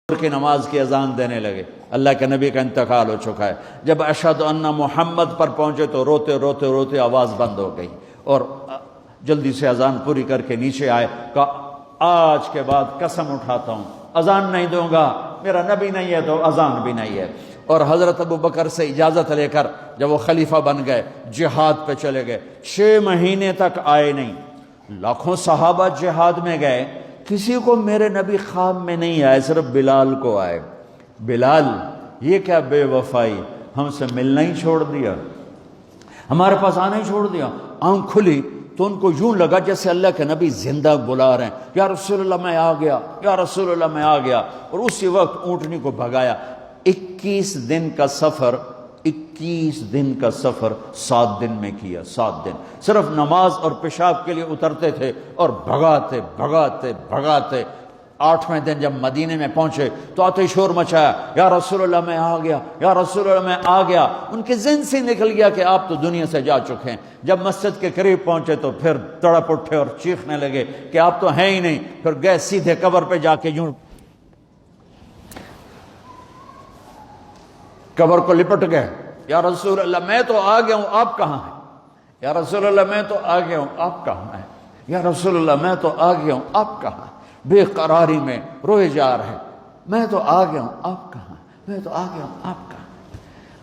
کی نماز کی اذان دینے لگے، اللہ کے نبی کا انتقال ہو چکا ہے۔ جب اشہد ان محمد پر پہنچے تو روتے روتے روتے آواز بند ہو گئی، اور جلدی سے اذان پوری کر کے نیچے آئے، کہا آج کے بعد قسم اٹھاتا ہوں اذان نہیں دوں گا، میرا نبی نہیں ہے تو اذان بھی نہیں ہے۔ اور حضرت ابو بکر سے اجازت لے کر جب وہ خلیفہ بن گئے، جہاد پہ چلے گئے، 6 مہینے تک آئے نہیں۔ لاکھوں صحابہ جہاد میں گئے، کسی کو میرے نبی خواب میں نہیں آئے، صرف بلال کو آئے۔ بلال، یہ کیا بے وفائی، ہم سے ملنا ہی چھوڑ دیا، ہمارے پاس آنا ہی چھوڑ دیا۔ آنکھ کھلی تو ان کو یوں لگا جیسے اللہ کے نبی زندہ بلا رہے ہیں، یا رسول اللہ میں آ گیا، یا رسول اللہ میں آ گیا۔ اور اسی وقت اونٹنی کو بھگایا۔ 21 دن کا سفر 7 دن میں کیا، 7 دن صرف نماز اور پیشاب کے لیے اترتے تھے اور بھگاتے بھگاتے بھگاتے۔ 8ویں دن جب مدینے میں پہنچے تو آتے شور مچایا، یا رسول اللہ میں آ گیا، یا رسول اللہ میں آ گیا۔ ان کے ذہن سے نکل گیا کہ آپ تو دنیا سے جا چکے ہیں۔ جب مسجد کے قریب پہنچے تو پھر تڑپ اٹھے اور چیخنے لگے کہ آپ تو ہیں ہی نہیں۔ پھر گئے سیدھے قبر پہ جا کے یوں قبر کو لپٹ گئے، یا رسول اللہ میں تو آ گیا ہوں، آپ کہاں ہیں؟ یا رسول اللہ میں تو آ گیا ہوں، آپ کہاں ہیں؟ یا رسول اللہ میں تو آ گیا ہوں، آپ کہاں ہیں؟ بے قراری میں روئے جا رہے، میں تو آ گیا ہوں، آپ کہاں ہیں؟ میں تو آ گیا ہوں، آپ کہاں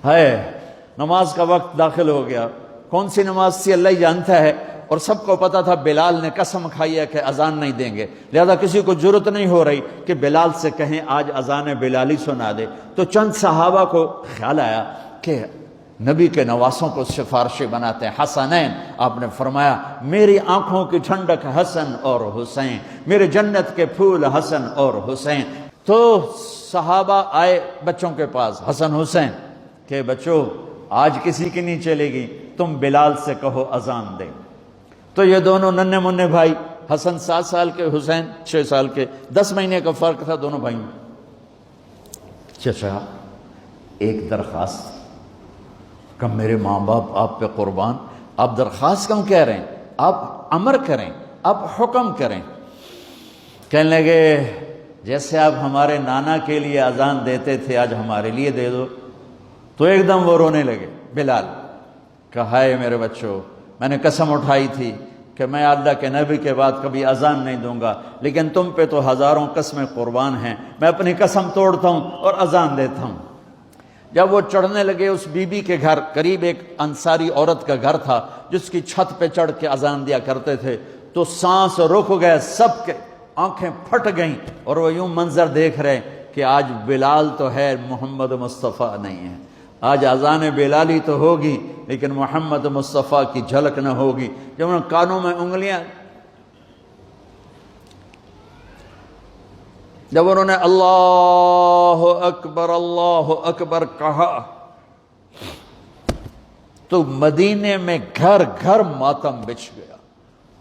ہیں؟ نماز کا وقت داخل ہو گیا۔ کون سی نماز تھی اللہ ہی جانتا ہے، اور سب کو پتا تھا بلال نے قسم کھائی ہے کہ اذان نہیں دیں گے، لہذا کسی کو ضرورت نہیں ہو رہی کہ بلال سے کہیں آج اذان بلالی سنا دے۔ تو چند صحابہ کو خیال آیا کہ نبی کے نواسوں کو سفارشی بناتے ہیں، حسنین۔ آپ نے فرمایا میری آنکھوں کی ٹھنڈک حسن اور حسین، میرے جنت کے پھول حسن اور حسین۔ تو صحابہ آئے بچوں کے پاس، حسن حسین، کہ بچوں آج کسی کی نہیں چلے گی، تم بلال سے کہو اذان دے۔ تو یہ دونوں ننھے منھے بھائی، حسن 7 سال کے، حسین 6 سال کے، 10 مہینے کا فرق تھا دونوں بھائیوں۔ چچا ایک درخواست، کہ میرے ماں باپ آپ پہ قربان، آپ درخواست کیوں کہہ رہے ہیں؟ آپ امر کریں، آپ حکم کریں۔ کہنے لگے جیسے آپ ہمارے نانا کے لیے اذان دیتے تھے آج ہمارے لیے دے دو۔ تو ایک دم وہ رونے لگے بلال، کہا ہے میرے بچوں، میں نے قسم اٹھائی تھی کہ میں اللہ کے نبی کے بعد کبھی اذان نہیں دوں گا، لیکن تم پہ تو ہزاروں قسمیں قربان ہیں، میں اپنی قسم توڑتا ہوں اور اذان دیتا ہوں۔ جب وہ چڑھنے لگے اس بی بی کے گھر، قریب ایک انصاری عورت کا گھر تھا جس کی چھت پہ چڑھ کے اذان دیا کرتے تھے، تو سانس رک گئے سب کے، آنکھیں پھٹ گئیں، اور وہ یوں منظر دیکھ رہے کہ آج بلال تو ہے، محمد مصطفیٰ نہیں ہے۔ آج اذان بلالی تو ہوگی لیکن محمد مصطفیٰ کی جھلک نہ ہوگی۔ جب انہوں نے کانوں میں انگلیاں، جب انہوں نے اللہ اکبر کہا تو مدینے میں گھر گھر ماتم بچھ گیا،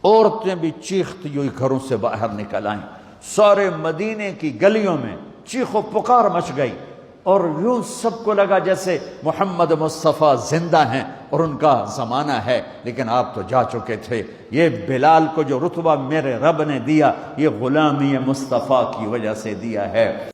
عورتیں بھی چیختی ہوئی گھروں سے باہر نکل آئیں، سارے مدینے کی گلیوں میں چیخ و پکار مچ گئی، اور یوں سب کو لگا جیسے محمد مصطفیٰ زندہ ہیں اور ان کا زمانہ ہے، لیکن آپ تو جا چکے تھے۔ یہ بلال کو جو رتبہ میرے رب نے دیا، یہ غلامی مصطفیٰ کی وجہ سے دیا ہے۔